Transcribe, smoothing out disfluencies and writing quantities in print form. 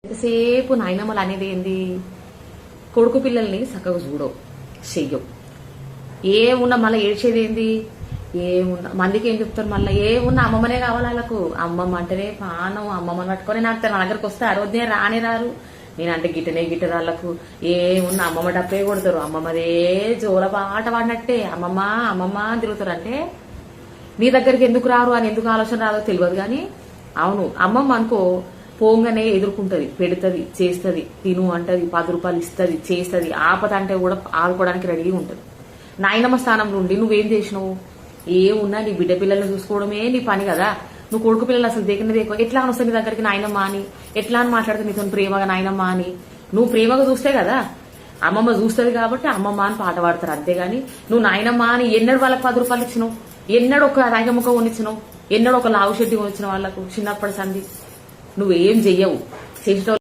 ఎంతసేపు నాయనమ్మలు అనేది ఏంది, కొడుకు పిల్లల్ని చక్కగా చూడవు, చెయ్యవు. ఏమున్నా మళ్ళీ ఏడ్చేది ఏంది, ఏమున్నా మందికి ఏం చెప్తారు, మళ్ళీ ఏమున్నా అమ్మమ్మనే కావాలి వాళ్ళకు. అమ్మమ్మ అంటేనే పానం, అమ్మమ్మని పట్టుకొని నాకు నా దగ్గరకు వస్తే ఆ రోజునే రానే రారు. నేనంటే గిట్టరు వాళ్ళకు. ఏమున్నా అమ్మమ్మ డబ్బే కొడతారు, అమ్మమ్మదే జోల పాట పాడినట్టే అమ్మమ్మ అమ్మమ్మ అని తిరుగుతారు. అంటే నీ దగ్గరికి ఎందుకు రారు అని ఎందుకు ఆలోచన రాదో తెలియదు కానీ, అవును అమ్మమ్మ అనుకో పోంగానే ఎదుర్కొంటది, పెడుతుంది, చేస్తుంది, తిను అంటది, 10 రూపాయలు ఇస్తుంది, చేస్తుంది. ఆపద అంటే కూడా ఆడుకోవడానికి రెడీగా ఉంటుంది. నాయనమ్మ స్థానంలో ఉండి నువ్వేం చేసినావు? ఏమున్నా నీ బిడ్డ పిల్లల్ని చూసుకోవడమే నీ పని కదా. నువ్వు కొడుకు పిల్లలు అసలు దేకో ఎట్లా అని వస్తుంది నీ దగ్గరికి నాయనమ్మ అని, ఎట్లా అని మాట్లాడుతుంది నీతో ప్రేమగా నాయనమ్మ అని. నువ్వు ప్రేమగా చూస్తే కదా అమ్మమ్మ చూస్తుంది కాబట్టి అమ్మమ్మ అని పాట పాడతారు. అంతేగాని నువ్వు నాయనమ్మ అని ఎన్నడు వాళ్ళకి 10 రూపాయలు ఇచ్చినావు? ఎన్నడూ ఒక రాగముఖ కొనిచ్చినావు? ఎన్నడూ ఒక లావు షెడ్డి కొనిచ్చిన వాళ్ళకు చిన్నప్పటి సంది? నువ్వేం చెయ్యవు. చేసేటోళ్ళు